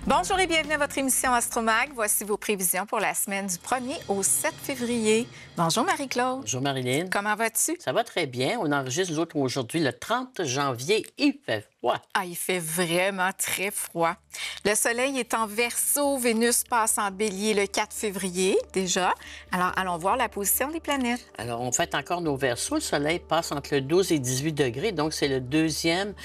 Bonjour et bienvenue à votre émission Astromag. Voici vos prévisions pour la semaine du 1er au 7 février. Bonjour Marie-Claude. Bonjour Marilyn. Comment vas-tu? Ça va très bien. On enregistre nous autres aujourd'hui le 30 janvier. Il fait froid. Ah, il fait vraiment très froid. Le Soleil est en Verseau. Vénus passe en Bélier le 4 février déjà. Alors, allons voir la position des planètes. Alors, on fête encore nos Verseaux. Le Soleil passe entre le 12 et 18 degrés. Donc, c'est le deuxième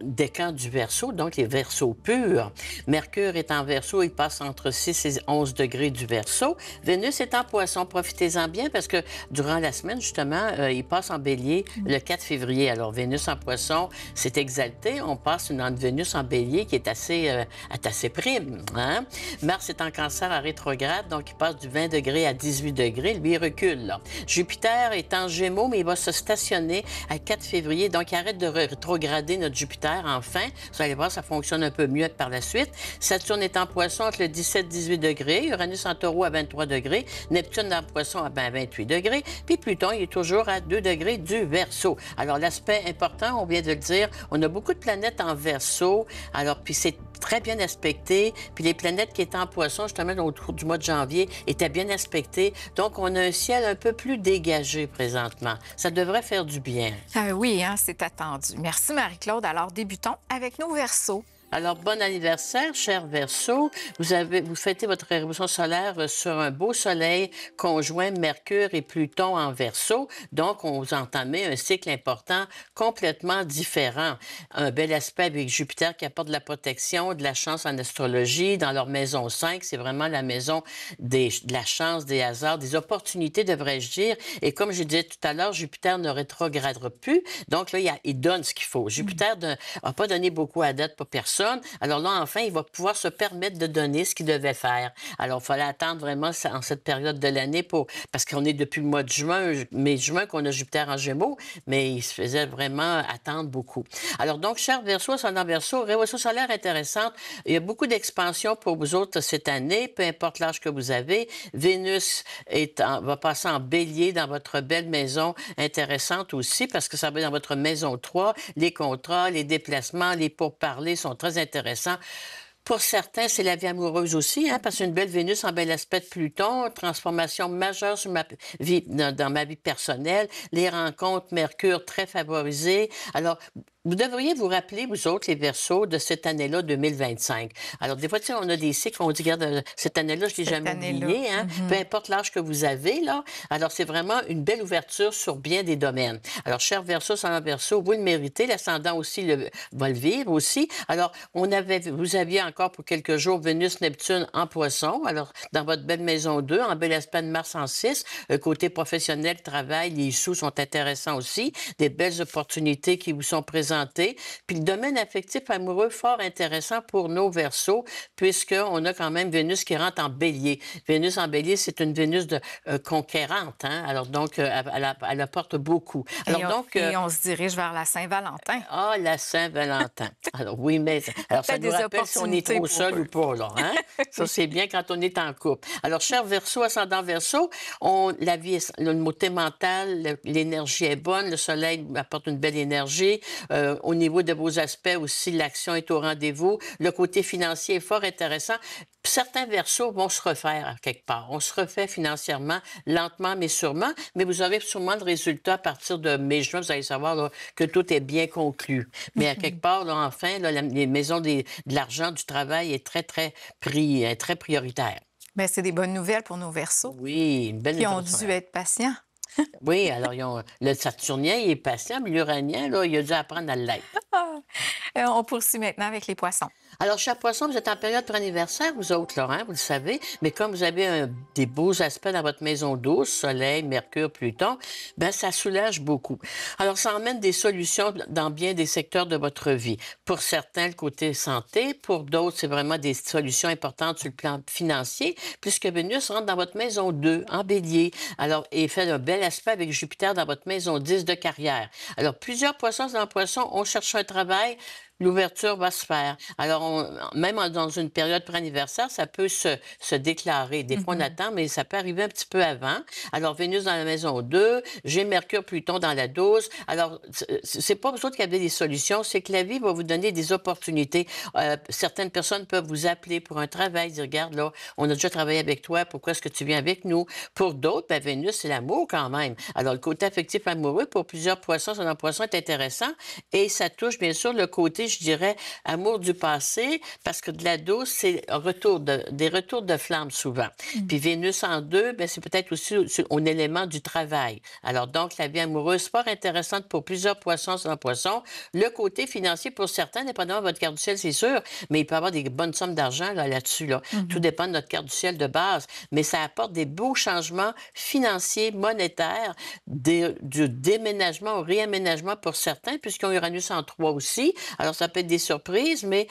décan du Verseau, donc les Verseaux purs. Mercure est en Verseau. Il passe entre 6 et 11 degrés du Verseau. Vénus est en Poisson. Profitez-en bien parce que durant la semaine, justement, il passe en Bélier le 4 février. Alors, Vénus en Poisson, c'est exalté. On passe une Vénus en Bélier qui est assez prime. Hein? Mars est en Cancer à rétrograde, donc il passe du 20 degrés à 18 degrés. Lui, il recule. Là. Jupiter est en Gémeaux, mais il va se stationner à 4 février. Donc, il arrête de rétrograder notre Jupiter enfin. Vous allez voir, ça fonctionne un peu mieux par la suite. Saturne est en Poisson entre le 17-18 degrés. Uranus en Taureau à 23 degrés. Neptune en Poisson à 28 degrés. Puis Pluton, il est toujours à 2 degrés du Verseau. Alors, l'aspect important, on vient de le dire, on a beaucoup de planètes en Verseau. Alors, puis c'est très bien aspecté. Puis les planètes qui étaient en Poisson, justement, au cours du mois de janvier, étaient bien aspectées. Donc, on a un ciel un peu plus dégagé présentement. Ça devrait faire du bien. Ah oui, hein, c'est attendu. Merci Marie-Claude. Alors, débutons avec nos Verseaux. Alors, bon anniversaire, cher Verseau. Vous fêtez votre révolution solaire sur un beau soleil conjoint Mercure et Pluton en Verseau. Donc, on vous entamez un cycle important complètement différent. Un bel aspect avec Jupiter qui apporte de la protection, de la chance en astrologie. Dans leur maison 5, c'est vraiment la maison de la chance, des hasards, des opportunités, devrais-je dire. Et comme je disais tout à l'heure, Jupiter ne rétrogradera plus. Donc là, il donne ce qu'il faut. Jupiter n'a pas donné beaucoup à date pour personne. Alors là, enfin, il va pouvoir se permettre de donner ce qu'il devait faire. Alors, il fallait attendre vraiment en cette période de l'année parce qu'on est depuis le mois de juin, mai-juin, qu'on a Jupiter en Gémeaux, mais il se faisait vraiment attendre beaucoup. Alors donc, cher Verseau, ascendant Verseau, révolution solaire intéressante. Il y a beaucoup d'expansion pour vous autres cette année, peu importe l'âge que vous avez. Vénus va passer en Bélier dans votre belle maison intéressante aussi, parce que ça va être dans votre maison 3. Les contrats, les déplacements, les pourparlers sont très intéressant. Pour certains, c'est la vie amoureuse aussi, hein, parce qu'une belle Vénus en bel aspect de Pluton, transformation majeure sur ma vie, dans ma vie personnelle, les rencontres Mercure très favorisées. Alors, vous devriez vous rappeler, vous autres, les Verseaux, de cette année-là, 2025. Alors, des fois, tu sais, on a des cycles, on dit, regarde, cette année-là, je ne l'ai jamais oubliée, hein, peu importe l'âge que vous avez, là. Alors, c'est vraiment une belle ouverture sur bien des domaines. Alors, cher Verseau, ascendant Verseau, vous le méritez, l'ascendant aussi va le vivre aussi. Alors, vous aviez encore pour quelques jours Vénus-Neptune en Poisson, alors, dans votre belle maison 2, en bel aspect de Mars en 6, côté professionnel, travail, les sous sont intéressants aussi, des belles opportunités qui vous sont présentées. Puis le domaine affectif amoureux fort intéressant pour nos Verseaux, puisqu'on a quand même Vénus qui rentre en Bélier. Vénus en Bélier, c'est une Vénus conquérante, hein? Alors donc, elle apporte beaucoup. Alors, Et on se dirige vers la Saint-Valentin. Ah, la Saint-Valentin. Alors oui, mais alors ça nous rappelle si on est trop seul ou pas, là. Hein? Ça, c'est bien quand on est en couple. Alors, cher Verseau, ascendant Verseau, la vie, le côté mental, l'énergie est bonne, le soleil apporte une belle énergie. Au niveau de vos aspects aussi, l'action est au rendez-vous. Le côté financier est fort intéressant. Certains Verseaux vont se refaire à quelque part. On se refait financièrement, lentement mais sûrement, mais vous aurez sûrement le résultat à partir de mai-juin. Vous allez savoir là, que tout est bien conclu. Mais à quelque part, là, enfin, là, les maisons de l'argent, du travail est très prioritaire. Bien, c'est des bonnes nouvelles pour nos Verseaux. Oui, une belle qui ont nouvelle. dû être patients. Oui, alors le Saturnien, il est patient, mais l'Uranien, là, il a dû apprendre à l'être. On poursuit maintenant avec les Poissons. Alors, cher Poisson, vous êtes en période préanniversaire, vous autres, Laurent, vous le savez, mais comme vous avez des beaux aspects dans votre maison douce, Soleil, Mercure, Pluton, ben ça soulage beaucoup. Alors, ça emmène des solutions dans bien des secteurs de votre vie. Pour certains, le côté santé, pour d'autres, c'est vraiment des solutions importantes sur le plan financier, puisque Vénus rentre dans votre maison 2, en Bélier, alors, et fait un bel aspect avec Jupiter dans votre maison 10 de carrière. Alors, plusieurs Poissons dans Poissons, on cherche un travail. l'ouverture va se faire. Alors, même dans une période pré-anniversaire, ça peut se déclarer. Des fois, on attend, mais ça peut arriver un petit peu avant. Alors, Vénus dans la maison 2, j'ai Mercure, Pluton dans la 12. Alors, c'est pas vous autres qui avez des solutions, c'est que la vie va vous donner des opportunités. Certaines personnes peuvent vous appeler pour un travail, dire, regarde, là, on a déjà travaillé avec toi, pourquoi est-ce que tu viens avec nous? Pour d'autres, ben, Vénus, c'est l'amour quand même. Alors, le côté affectif amoureux, pour plusieurs poissons, son poisson est intéressant et ça touche, bien sûr, le côté, je dirais, amour du passé, parce que de la douce, c'est des retours de flamme souvent. Puis Vénus en 2, ben, c'est peut-être aussi un élément du travail. Alors, donc, la vie amoureuse, fort intéressante pour plusieurs poissons sans poissons. Le côté financier, pour certains, dépendamment de votre carte du ciel, c'est sûr, mais il peut y avoir des bonnes sommes d'argent là-dessus. Là. Tout dépend de notre carte du ciel de base. Mais ça apporte des beaux changements financiers, monétaires, du déménagement au réaménagement pour certains, puisqu'ils ont Uranus en 3 aussi. Alors, ça peut être des surprises, mais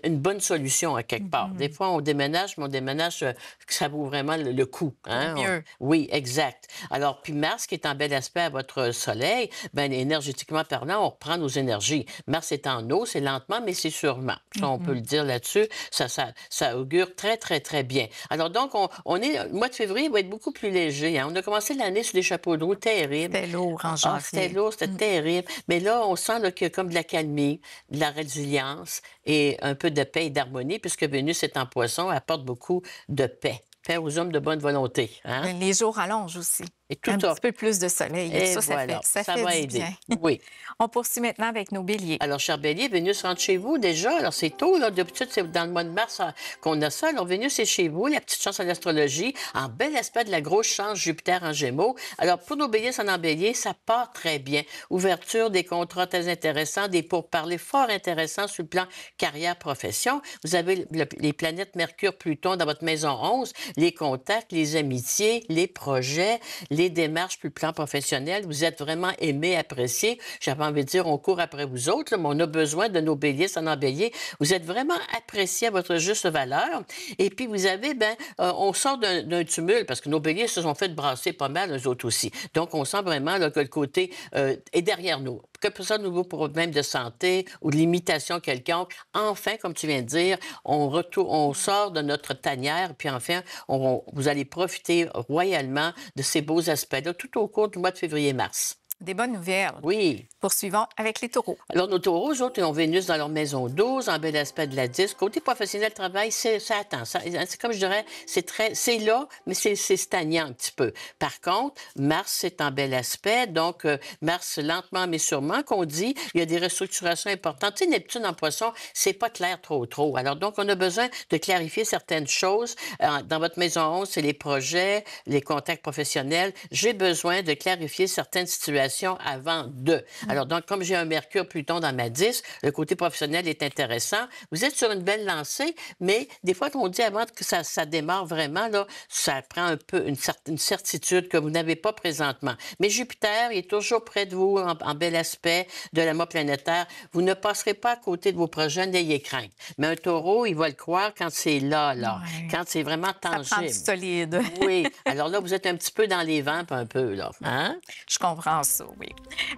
une bonne solution à quelque part. Des fois, on déménage, mais on déménage, ça vaut vraiment le coup. Hein? Mieux. Oui, exact. Alors, puis Mars, qui est en bel aspect à votre Soleil, bien, énergétiquement parlant, on reprend nos énergies. Mars est en eau, c'est lentement, mais c'est sûrement. Ça, on peut le dire là-dessus. Ça augure très, très, très bien. Alors, donc, le mois de février va être beaucoup plus léger. Hein? On a commencé l'année sur des chapeaux de roue terribles. C'était lourd en Ah, c'était janvier. lourd, c'était terrible. Mais là, on sent là, qu'il y a comme de la calmie, de la résilience et un peu de paix et d'harmonie, puisque Vénus est en poisson, apporte beaucoup de paix. Paix aux hommes de bonne volonté. Hein? Les jours rallongent aussi. Et tout Un ça. petit peu plus de soleil. Et Ça voilà, fait, ça ça fait va du aider. bien. Oui. On poursuit maintenant avec nos béliers. Alors, cher Bélier, Vénus rentre chez vous déjà. Alors, c'est tôt, là. D'habitude, c'est dans le mois de mars qu'on a ça. Alors, Vénus est chez vous, la petite chance à l'astrologie, en bel aspect de la grosse chance Jupiter en Gémeaux. Alors, pour nos béliers, en bélier, ça part très bien. Ouverture des contrats très intéressants, des pourparlers fort intéressants sur le plan carrière-profession. Vous avez les planètes Mercure, Pluton dans votre maison 11, les contacts, les amitiés, les projets, les démarches sur le plan professionnel. Vous êtes vraiment aimé, apprécié. J'avais envie de dire, on court après vous autres, là, mais on a besoin de nos béliers, en bélier. Vous êtes vraiment apprécié à votre juste valeur. Et puis, vous avez, on sort d'un tumulte, parce que nos béliers se sont fait brasser pas mal, eux autres aussi. Donc, on sent vraiment là, que le côté est derrière nous. Que ce soit de nouveaux problèmes de santé ou de limitation quelconque, enfin, comme tu viens de dire, on sort de notre tanière, puis enfin, vous allez profiter royalement de ces beaux aspects-là tout au cours du mois de février-mars. Des bonnes nouvelles. Oui. Poursuivons avec les taureaux. Alors, nos taureaux, eux autres, ils ont Vénus dans leur maison 12, en bel aspect de la 10. Côté professionnel, travail, ça attend. C'est comme je dirais, c'est là, mais c'est stagnant un petit peu. Par contre, Mars, c'est en bel aspect. Donc, Mars, lentement mais sûrement, qu'on dit, il y a des restructurations importantes. Tu sais, Neptune en poisson, c'est pas clair trop. Alors, donc, on a besoin de clarifier certaines choses. Dans votre maison 11, c'est les projets, les contacts professionnels. J'ai besoin de clarifier certaines situations avant de. Alors, donc, comme j'ai un Mercure Pluton dans ma 10, le côté professionnel est intéressant. Vous êtes sur une belle lancée, mais des fois, on dit avant que ça démarre vraiment, là, ça prend un peu une certitude que vous n'avez pas présentement. Mais Jupiter, il est toujours près de vous, en bel aspect de la mât planétaire. Vous ne passerez pas à côté de vos projets, n'ayez crainte. Mais un taureau, il va le croire quand c'est là, Ouais. quand c'est vraiment Ça prend tangible. du solide. Oui. Alors là, vous êtes un petit peu dans les vents, un peu, là. Hein? Je comprends ça, oui.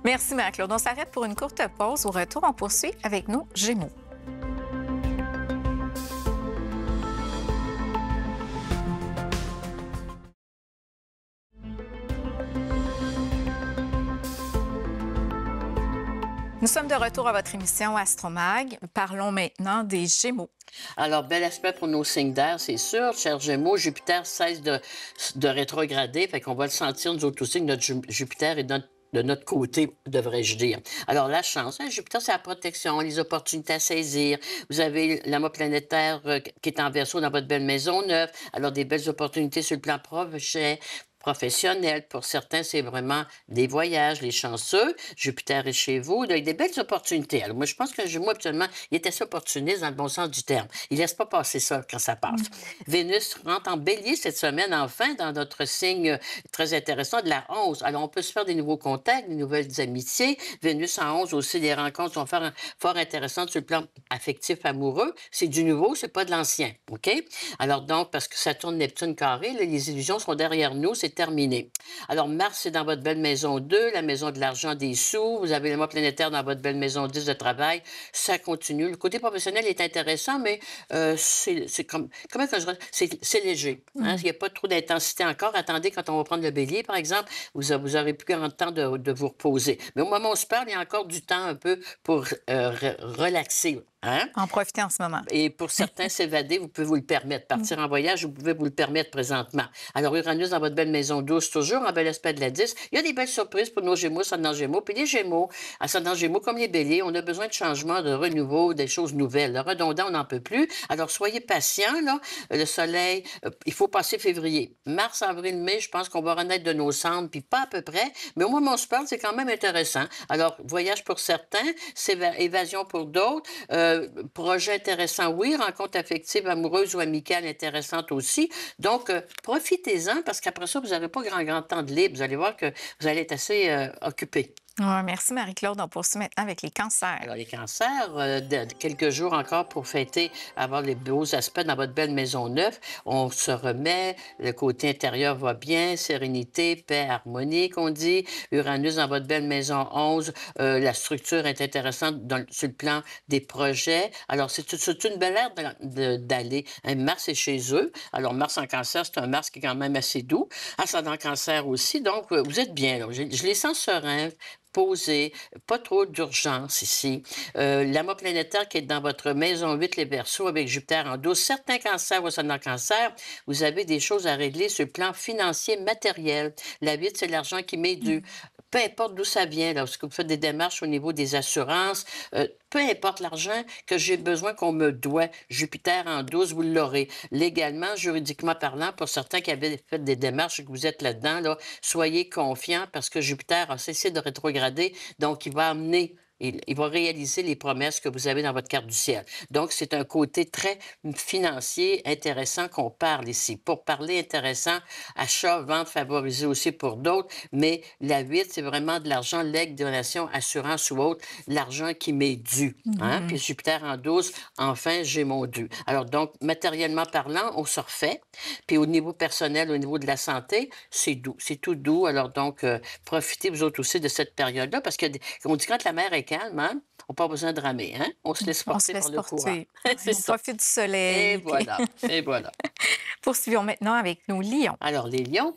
Merci, Marie-Claude. On s'arrête pour une courte pause. Au retour, on poursuit avec nos Gémeaux. Nous sommes de retour à votre émission Astromag. Parlons maintenant des Gémeaux. Alors, bel aspect pour nos signes d'air, c'est sûr. Cher Gémeaux, Jupiter cesse de rétrograder, fait qu'on va le sentir, nous autres aussi, que notre Jupiter est de notre côté, devrais-je dire. Alors, la chance, hein, Jupiter, c'est la protection, les opportunités à saisir. Vous avez l'amas planétaire qui est en Verseau dans votre belle maison neuve. Alors, des belles opportunités sur le plan professionnel. Pour certains, c'est vraiment des voyages, les chanceux. Jupiter est chez vous. Il y a des belles opportunités. Alors, moi, je pense qu'un Gémeaux, actuellement, il est assez opportuniste dans le bon sens du terme. Il ne laisse pas passer ça quand ça passe. Vénus rentre en bélier cette semaine, enfin, dans notre signe très intéressant de la 11. Alors, on peut se faire des nouveaux contacts, des nouvelles amitiés. Vénus en 11 aussi, des rencontres sont fort intéressantes sur le plan affectif, amoureux. C'est du nouveau, c'est pas de l'ancien. OK? Alors, donc, parce que Saturne, Neptune carré, là, les illusions sont derrière nous. C'est c'est terminé. Alors, Mars, c'est dans votre belle maison 2, la maison de l'argent, des sous. Vous avez le mois planétaire dans votre belle maison 10 de travail. Ça continue. Le côté professionnel est intéressant, mais c'est comme... Comment que je... C'est léger. Hein? Il n'y a pas trop d'intensité encore. Attendez, quand on va prendre le bélier, par exemple, vous aurez plus grand temps de vous reposer. Mais au moment où on se parle, il y a encore du temps un peu pour relaxer. Hein? En profiter en ce moment. Et pour certains, s'évader, vous pouvez vous le permettre. Partir en voyage, vous pouvez vous le permettre présentement. Alors, Uranus dans votre belle maison douce, toujours en bel aspect de la 10. Il y a des belles surprises pour nos Gémeaux, ascendant Gémeaux. Puis les Gémeaux, ascendant Gémeaux, comme les Béliers, on a besoin de changements, de renouveau, des choses nouvelles. Le redondant, on n'en peut plus. Alors, soyez patients, là. Le soleil, il faut passer février. Mars, avril, mai, je pense qu'on va renaître de nos cendres, puis pas à peu près. Mais au moment où on se parle, c'est quand même intéressant. Alors, voyage pour certains, c'est évasion pour d'autres. Projet intéressant, oui. Rencontre affective, amoureuse ou amicale intéressante aussi. Donc, profitez-en parce qu'après ça, vous n'aurez pas grand temps de libre. Vous allez voir que vous allez être assez occupé. Ouais, merci Marie-Claude. On poursuit maintenant avec les cancers. Alors, les cancers, quelques jours encore pour fêter, avoir les beaux aspects dans votre belle maison neuve. On se remet, le côté intérieur va bien, sérénité, paix, harmonie, qu'on dit. Uranus dans votre belle maison 11, la structure est intéressante sur le plan des projets. Alors, c'est une belle ère d'aller. Mars est chez eux. Alors, Mars en cancer, c'est un Mars qui est quand même assez doux. Ascendant cancer aussi. Donc, vous êtes bien, là. Je les sens sereins, posé, pas trop d'urgence ici. L'amour planétaire qui est dans votre maison 8, les Verseaux, avec Jupiter en 12. Certains cancers ou ascendant cancer, vous avez des choses à régler sur le plan financier, matériel. La 8, c'est l'argent qui m'est dû. Peu importe d'où ça vient, lorsque vous faites des démarches au niveau des assurances, peu importe l'argent que j'ai besoin qu'on me doit, Jupiter en 12, vous l'aurez. Légalement, juridiquement parlant, pour certains qui avaient fait des démarches et que vous êtes là-dedans, là, soyez confiants parce que Jupiter a cessé de rétrograder, donc il va amener il va réaliser les promesses que vous avez dans votre carte du ciel. Donc, c'est un côté très financier intéressant qu'on parle ici. Pour parler intéressant, achat, vente favorisée aussi pour d'autres, mais la 8, c'est vraiment de l'argent, legs, donation, assurance ou autre, l'argent qui m'est dû. Hein? Puis Jupiter en 12, enfin, j'ai mon dû. Alors, donc, matériellement parlant, on se refait. Puis au niveau personnel, au niveau de la santé, c'est doux. C'est tout doux. Alors, donc, profitez vous autres aussi de cette période-là parce qu'on dit quand la mer est calme, hein, on n'a pas besoin de ramer, hein? On se laisse porter par le courant. C'est ça. On profite du soleil. Et voilà, et voilà. Poursuivons maintenant avec nos lions. Alors, les lions,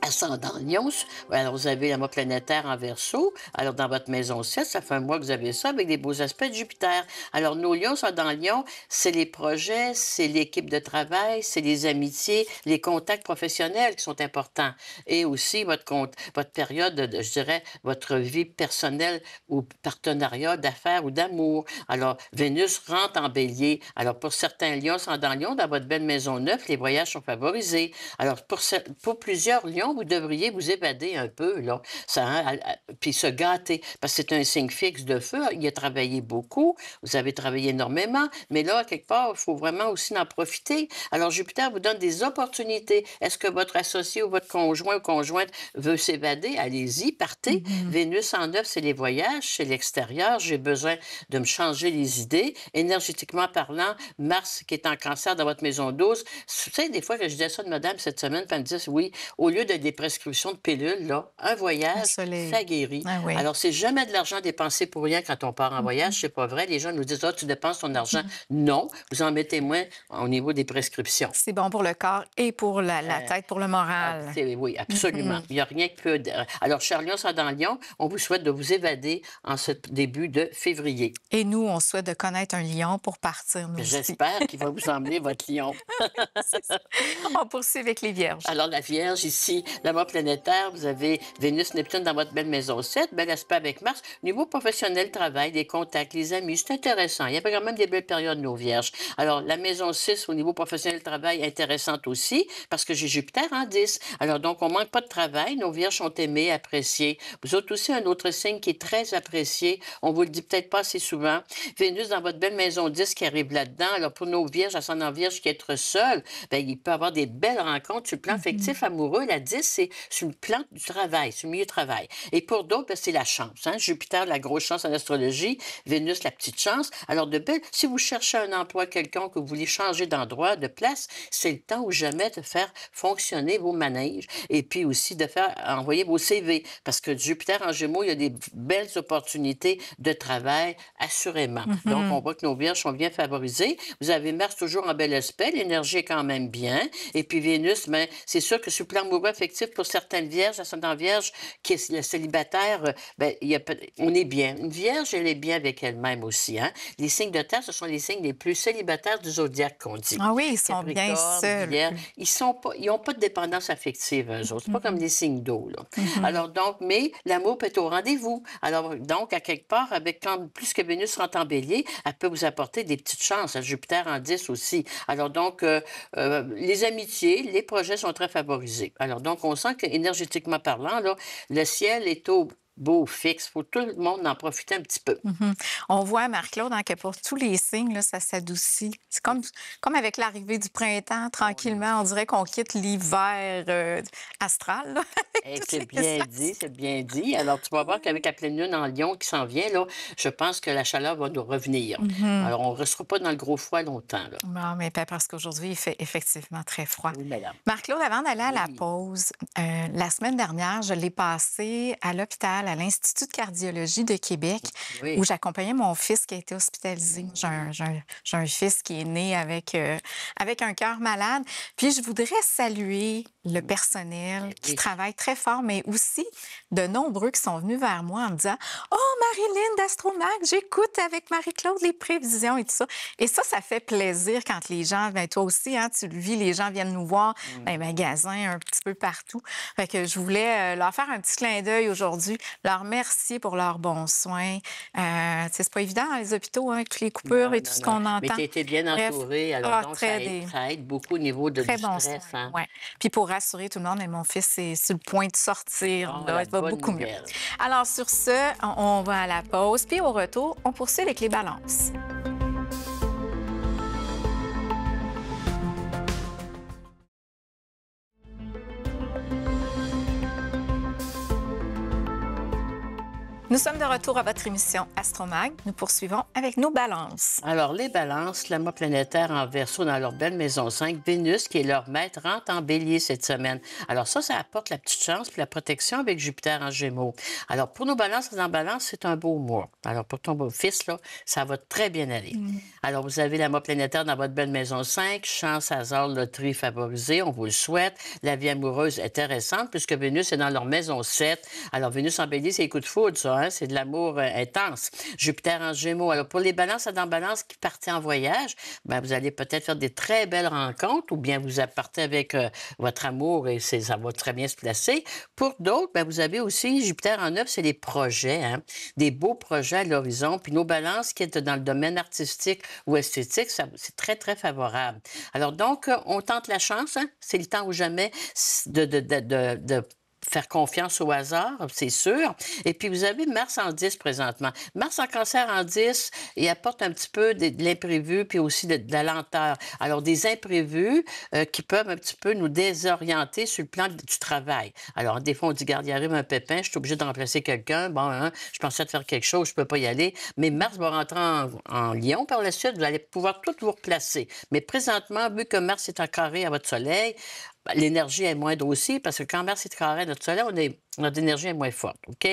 ascendant Lion, alors vous avez la mois planétaire en Verseau. Alors, dans votre maison 7, ça fait un mois que vous avez ça avec des beaux aspects de Jupiter. Alors, nos lions sont dans Lion, c'est les projets, c'est l'équipe de travail, c'est les amitiés, les contacts professionnels qui sont importants. Et aussi votre période, je dirais, votre vie personnelle ou partenariat d'affaires ou d'amour. Alors, Vénus rentre en bélier. Alors, pour certains lions sont dans Lion, dans votre belle maison 9, les voyages sont favorisés. Alors, pour plusieurs lions, vous devriez vous évader un peu, là, ça, hein, puis se gâter, parce que c'est un signe fixe de feu. Il a travaillé beaucoup, vous avez travaillé énormément, mais là, quelque part, il faut vraiment aussi en profiter. Alors, Jupiter vous donne des opportunités. Est-ce que votre associé ou votre conjoint ou conjointe veut s'évader? Allez-y, partez. Vénus en 9, c'est les voyages, c'est l'extérieur. J'ai besoin de me changer les idées. Énergétiquement parlant, Mars qui est en cancer dans votre maison 12, tu sais, des fois que je disais ça de madame cette semaine, puis elle me disait, oui, au lieu de des prescriptions de pilules, là, un voyage, ça guérit. Ah oui. Alors, c'est jamais de l'argent dépensé pour rien quand on part en voyage. C'est pas vrai. Les gens nous disent, ah, tu dépenses ton argent. Non, vous en mettez moins au niveau des prescriptions. C'est bon pour le corps et pour la tête, pour le moral. Oui, absolument. Il n'y a rien qui peut... Alors, cher Lion, ça dans Lion, on vous souhaite de vous évader en ce début de février. Et nous, on souhaite de connaître un lion pour partir, nous aussi. J'espère qu'il va vous emmener votre lion. On poursuit avec les vierges. Alors, la Vierge, ici, la mort planétaire, vous avez Vénus, Neptune dans votre belle maison 7, bel aspect avec Mars. Niveau professionnel, travail, les contacts, les amis, c'est intéressant. Il y a quand même des belles périodes, nos Vierges. Alors, la maison 6, au niveau professionnel, travail, intéressante aussi, parce que j'ai Jupiter en 10. Alors, donc, on manque pas de travail. Nos Vierges sont aimées, appréciées. Vous êtes aussi un autre signe qui est très apprécié. On vous le dit peut-être pas assez souvent. Vénus dans votre belle maison 10 qui arrive là-dedans. Alors, pour nos Vierges, ascendant Vierge qui est être seul, bien, il peut avoir des belles rencontres sur le plan affectif, amoureux. La 10, c'est sur le plan du travail, sur le milieu du travail. Et pour d'autres, ben, c'est la chance. Hein? Jupiter, la grosse chance en astrologie, Vénus, la petite chance. Alors, si vous cherchez un emploi quelconque, que vous voulez changer d'endroit, de place, c'est le temps ou jamais de faire fonctionner vos manèges et puis aussi de faire envoyer vos CV. Parce que Jupiter en Gémeaux, il y a des belles opportunités de travail, assurément. Donc, on voit que nos vierges sont bien favorisées. Vous avez Mars toujours en bel aspect, l'énergie est quand même bien. Et puis Vénus, bien, c'est sûr que sur le plan amoureux affectif, pour certaines vierges, ascendant vierge, qui est le célibataire, bien, on est bien. Une vierge, elle est bien avec elle-même aussi. Hein? Les signes de terre, ce sont les signes les plus célibataires du zodiaque qu'on dit. Ah oui, ils sont bien Capricorne, seuls. Vierge, ils n'ont pas de dépendance affective, eux autres. C'est pas comme les signes d'eau, là. Alors donc, mais l'amour peut être au rendez-vous. Alors donc, à quelque part, plus que Vénus rentre en bélier, elle peut vous apporter des petites chances. Jupiter en 10 aussi. Alors donc, les amitiés, les projets sont très favorisés. Alors donc, on sent qu'énergétiquement parlant, là, le ciel est au beau fixe. Il faut tout le monde en profiter un petit peu. On voit, Marc-Claude, hein, que pour tous les signes, là, ça s'adoucit. C'est comme avec l'arrivée du printemps, tranquillement, on dirait qu'on quitte l'hiver astral. Là, avec toutes C'est les bien dit, c'est bien dit. Alors, tu vas voir qu'avec la pleine lune en Lion qui s'en vient, là, je pense que la chaleur va nous revenir. Alors, on ne restera pas dans le gros froid longtemps. Là. Bon, mais pas parce qu'aujourd'hui, il fait effectivement très froid. Oui, madame. Marc-Claude, avant d'aller à la Oui. pause, la semaine dernière, je l'ai passé à l'hôpital, à l'Institut de cardiologie de Québec, Oui. où j'accompagnais mon fils qui a été hospitalisé. J'ai un fils qui est né avec un cœur malade. Puis, je voudrais saluer le personnel qui Oui. travaille très fort, mais aussi de nombreux qui sont venus vers moi en me disant « Oh, Marilyn d'Astromag, j'écoute avec Marie-Claude les prévisions et tout ça. » Et ça fait plaisir quand les gens, ben toi aussi, hein, tu le vis, les gens viennent nous voir dans les magasins, un petit peu partout. Fait que je voulais leur faire un petit clin d'œil aujourd'hui, leur remercier pour leurs bons soins. C'est pas évident dans les hôpitaux, hein, avec toutes les coupures Non, et tout non, ce non. qu'on Mais entend. tu été bien Bref, entourée, alors donc ça très ça aide beaucoup au niveau du très bons stress. soins. Hein? Ouais. Puis pour rassurer tout le monde, mais mon fils est sur le point de sortir. Oh, Là, la il va bonne beaucoup mieux. nouvelle. Alors sur ce, on va à la pause. Puis au retour, on poursuit avec les balances. Nous sommes de retour à votre émission Astromag. Nous poursuivons avec nos balances. Alors, les balances, l'amas planétaire en Verseau dans leur belle maison 5, Vénus, qui est leur maître, rentre en bélier cette semaine. Alors ça apporte la petite chance puis la protection avec Jupiter en Gémeaux. Alors, pour nos balances en balance, c'est un beau mois. Alors, pour ton beau fils, là, ça va très bien aller. Alors, vous avez l'amas planétaire dans votre belle maison 5, chance, hasard, loterie favorisée, on vous le souhaite. La vie amoureuse intéressante, puisque Vénus est dans leur maison 7. Alors, Vénus en bélier, c'est les coups de foudre, ça, hein? C'est de l'amour intense. Jupiter en Gémeaux. Alors, pour les balances dans balance qui partent en voyage, bien, vous allez peut-être faire des très belles rencontres ou bien vous partez avec votre amour et ça va très bien se placer. Pour d'autres, bien, vous avez aussi Jupiter en 9, c'est les projets, hein? Des beaux projets à l'horizon. Puis nos balances qui est dans le domaine artistique ou esthétique, c'est très, très favorable. Alors, donc, on tente la chance, hein? C'est le temps ou jamais de faire confiance au hasard, c'est sûr. Et puis, vous avez Mars en 10 présentement. Mars en cancer en 10, il apporte un petit peu de l'imprévu puis aussi de la lenteur. Alors, des imprévus qui peuvent un petit peu nous désorienter sur le plan du travail. Alors, des fois, on dit, garde, il arrive un pépin, je suis obligé de remplacer quelqu'un. Bon, hein, je pensais de faire quelque chose, je peux pas y aller. Mais Mars va rentrer en Lion. Par la suite, vous allez pouvoir tout vous replacer. Mais présentement, vu que Mars est en carré à votre soleil, l'énergie est moindre aussi, parce que quand Mars est carré à notre soleil, notre énergie est moins forte, OK?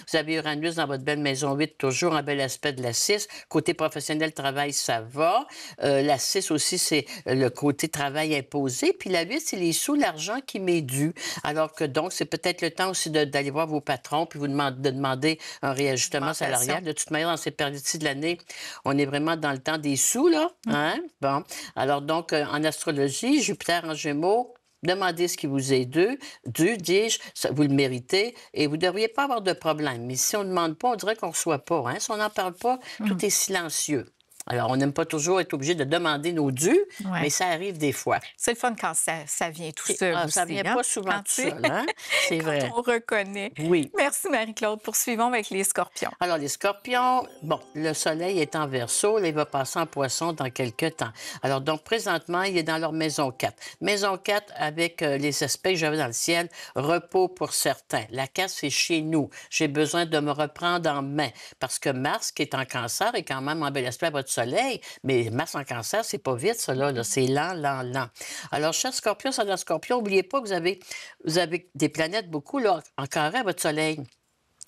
Vous avez Uranus dans votre belle maison 8, toujours un bel aspect de la 6. Côté professionnel, travail, ça va. La 6 aussi, c'est le côté travail imposé. Puis la 8, c'est les sous, l'argent qui m'est dû. Alors que donc, c'est peut-être le temps aussi d'aller voir vos patrons puis de demander un réajustement salarial. De toute manière, dans cette période-ci de l'année, on est vraiment dans le temps des sous, là. Hein? Bon. Alors donc, en astrologie, Jupiter en Gémeaux, demandez ce qui vous est dû, dis-je, vous le méritez, et vous ne devriez pas avoir de problème. Mais si on ne demande pas, on dirait qu'on ne reçoit pas. Hein? Si on n'en parle pas, tout est silencieux. Alors, on n'aime pas toujours être obligé de demander nos dus, Ouais. mais ça arrive des fois. C'est le fun quand ça vient tout seul Ah, aussi, ça vient hein? pas souvent Quand tout seul, hein? C'est quand vrai. on reconnaît. Oui. Merci Marie-Claude. Poursuivons avec les scorpions. Alors, les scorpions, bon, le soleil est en verso, là, il va passer en poisson dans quelques temps. Alors, donc, présentement, il est dans leur maison 4. Maison 4, avec les aspects que j'avais dans le ciel, repos pour certains. La 4, c'est chez nous. J'ai besoin de me reprendre en main. Parce que Mars, qui est en cancer, est quand même en bel aspect à votre soleil. Mais Mars en cancer, c'est pas vite, ça, là. C'est lent, lent, lent. Alors, cher scorpion, ça dans scorpion, n'oubliez pas que vous avez des planètes beaucoup, là, en carré à votre soleil.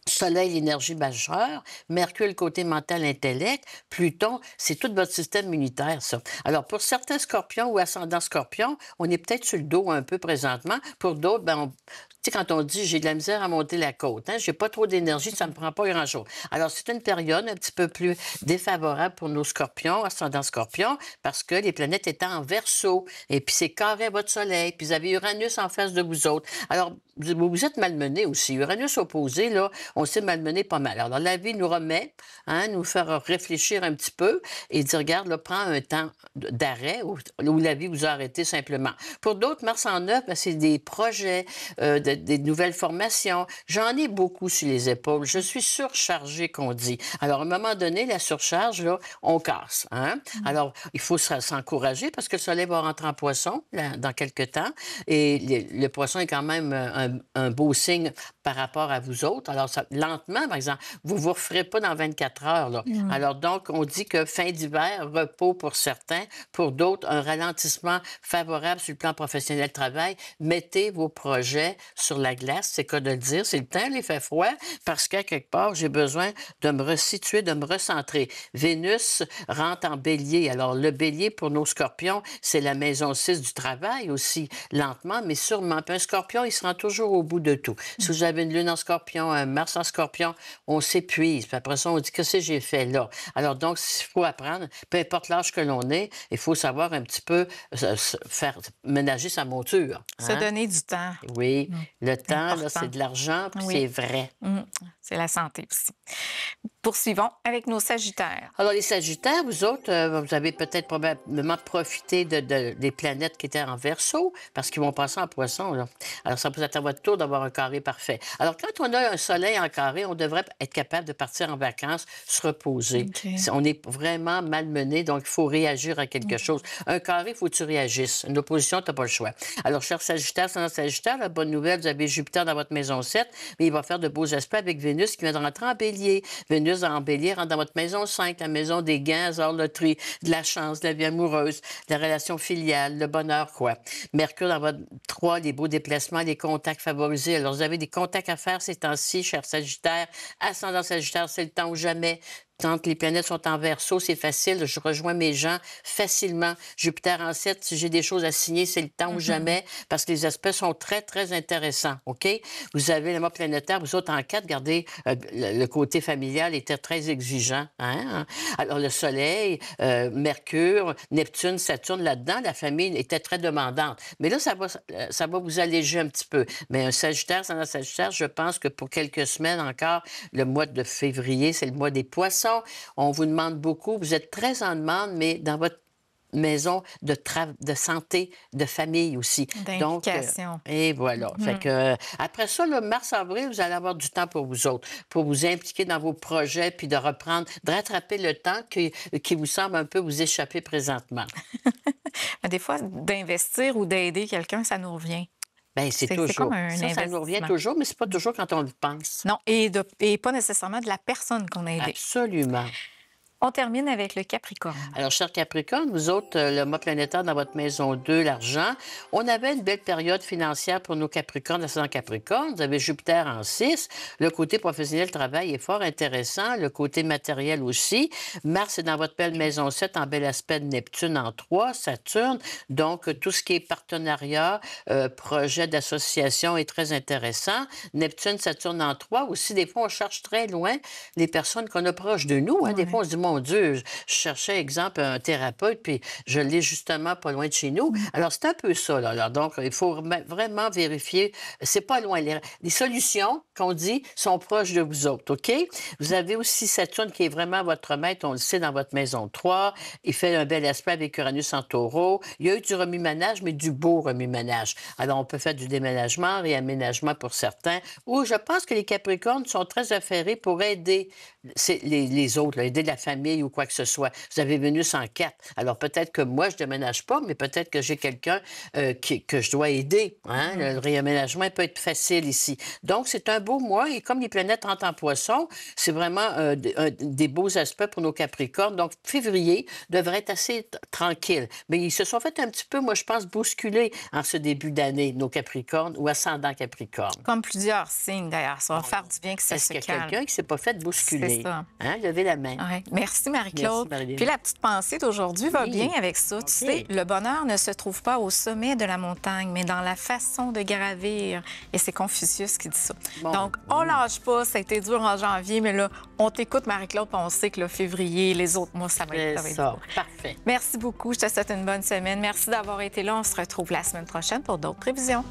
Soleil, l'énergie majeure. Mercure, le côté mental, intellect. Pluton, c'est tout votre système immunitaire, ça. Alors, pour certains scorpions ou ascendants scorpions, on est peut-être sur le dos un peu présentement. Pour d'autres, ben, tu sais, quand on dit j'ai de la misère à monter la côte, hein, j'ai pas trop d'énergie, ça me prend pas grand-chose. Alors, c'est une période un petit peu plus défavorable pour nos scorpions, ascendants scorpions, parce que les planètes étaient en verso. Et puis, c'est carré à votre soleil. Puis, vous avez Uranus en face de vous autres. Alors, vous êtes malmenés aussi. Uranus opposé, là, on s'est malmené pas mal. Alors, la vie nous remet, hein, nous faire réfléchir un petit peu et dire, regarde, là, prends un temps d'arrêt où la vie vous a arrêté simplement. Pour d'autres, Mars en 9, ben, c'est des projets, des nouvelles formations. J'en ai beaucoup sur les épaules. Je suis surchargée, qu'on dit. Alors, à un moment donné, la surcharge, là, on casse. Hein? Alors, il faut s'encourager parce que le soleil va rentrer en poisson là, dans quelques temps. Et le poisson est quand même un beau signe par rapport à vous autres. Alors, lentement, par exemple, vous ne vous referez pas dans 24 heures. Là. Alors, donc, on dit que fin d'hiver, repos pour certains, pour d'autres, un ralentissement favorable sur le plan professionnel de travail. Mettez vos projets sur la glace, c'est quoi de le dire. C'est le temps, il fait froid, parce qu'à quelque part, j'ai besoin de me resituer, de me recentrer. Vénus rentre en bélier. Alors, le bélier, pour nos scorpions, c'est la maison 6 du travail aussi, lentement, mais sûrement. Puis un scorpion, il se rend toujours au bout de tout. Si vous avez une lune en scorpion, un Mars en scorpion, on s'épuise. Puis après ça, on dit, qu'est-ce que j'ai fait là? Alors donc, il faut apprendre, peu importe l'âge que l'on est, il faut savoir un petit peu faire ménager sa monture. Se Hein? donner du temps. Oui, le temps, là, Important. c'est de l'argent, puis Oui. c'est vrai. C'est la santé aussi. Poursuivons avec nos sagittaires. Alors, les Sagittaires, vous autres, vous avez peut-être probablement profité des planètes qui étaient en Verseau, parce qu'ils vont passer en Poisson, là. Alors, ça peut être à votre tour d'avoir un carré parfait. Alors, quand on a un soleil en carré, on devrait être capable de partir en vacances, se reposer. OK. On est vraiment malmené, donc il faut réagir à quelque chose. Un carré, il faut que tu réagisses. Une opposition, tu n'as pas le choix. Alors, cher Sagittaire, c'est dans Sagittaire, la bonne nouvelle, vous avez Jupiter dans votre maison 7, mais il va faire de beaux aspects avec Vénus qui vient de rentrer en Bélier. Vénus en Bélier rentre dans votre maison 5, la maison des gains, hasard, loterie, de la chance, de la vie amoureuse, de la relation filiale, le bonheur, quoi. Mercure dans votre 3, les beaux déplacements, les contacts favorisés. Alors, vous avez des contacts à faire ces temps-ci, cher Sagittaire. Ascendant Sagittaire, c'est le temps ou jamais. Quand les planètes sont en Verseau, c'est facile. Je rejoins mes gens facilement. Jupiter en 7, si j'ai des choses à signer, c'est le temps ou jamais, parce que les aspects sont très, très intéressants. OK? Vous avez le mât planétaire, vous autres en 4, regardez, le côté familial était très exigeant. Hein? Alors, le Soleil, Mercure, Neptune, Saturne, là-dedans, la famille était très demandante. Mais là, ça va vous alléger un petit peu. Mais un Sagittaire, c'est un Sagittaire, je pense que pour quelques semaines encore, le mois de février, c'est le mois des Poissons. On vous demande beaucoup. Vous êtes très en demande, mais dans votre maison de santé, de famille aussi. D'implication. Et voilà. Fait que, après ça, le mars-avril, vous allez avoir du temps pour vous autres, pour vous impliquer dans vos projets, puis de reprendre, de rattraper le temps qui vous semble un peu vous échapper présentement. Des fois, d'investir ou d'aider quelqu'un, ça nous revient. Bien, c'est C'est toujours. comme un Ça nous revient investissement. toujours, mais c'est pas toujours quand on le pense. Non, et pas nécessairement de la personne qu'on a aidée. Absolument. On termine avec le Capricorne. Alors, cher Capricorne, vous autres, le mât planétaire dans votre maison 2, l'argent, on avait une belle période financière pour nos Capricornes, ascendant Capricorne. Vous avez Jupiter en 6. Le côté professionnel, travail est fort intéressant. Le côté matériel aussi. Mars est dans votre belle maison 7, en bel aspect de Neptune en 3, Saturne. Donc, tout ce qui est partenariat, projet d'association est très intéressant. Neptune, Saturne en 3. Aussi, des fois, on cherche très loin les personnes qu'on a proches de nous. Hein. Des fois, on se dit, mon Dieu, je cherchais, exemple, un thérapeute, puis je l'ai justement pas loin de chez nous. Alors, c'est un peu ça, là. Alors, donc, il faut vraiment vérifier. C'est pas loin. Les solutions qu'on dit sont proches de vous autres, OK? Vous avez aussi Saturne qui est vraiment votre maître, on le sait, dans votre maison 3. Il fait un bel aspect avec Uranus en Taureau. Il y a eu du remue-ménage, mais du beau remue-ménage. Alors, on peut faire du déménagement, réaménagement pour certains. Ou je pense que les Capricornes sont très affairés pour aider les autres, là, aider la famille ou quoi que ce soit. Vous avez Vénus en 4. Alors, peut-être que moi, je ne déménage pas, mais peut-être que j'ai quelqu'un que je dois aider. Hein? Le réaménagement peut être facile ici. Donc, c'est un beau mois. Et comme les planètes rentrent en poisson, c'est vraiment des beaux aspects pour nos Capricornes. Donc, février devrait être assez tranquille. Mais ils se sont fait un petit peu, moi, je pense, bousculer en ce début d'année, nos Capricornes ou ascendants Capricornes. Comme plusieurs signes, d'ailleurs. Ça va faire du bien que ça Est-ce se qu'il y a calme. quelqu'un qui ne s'est pas fait bousculer? C'est ça. Hein? Levez la main. Ouais. Merci, Marie-Claude. Merci, Marilyn. Puis la petite pensée d'aujourd'hui va Oui. bien avec ça. Tu OK. sais, le bonheur ne se trouve pas au sommet de la montagne, mais dans la façon de gravir. Et c'est Confucius qui dit ça. Bon. Donc, on lâche pas. Ça a été dur en janvier, mais là, on t'écoute, Marie-Claude, puis on sait que le février, les autres mois, ça va être C'est beau. ça. Parfait. Merci beaucoup. Je te souhaite une bonne semaine. Merci d'avoir été là. On se retrouve la semaine prochaine pour d'autres prévisions.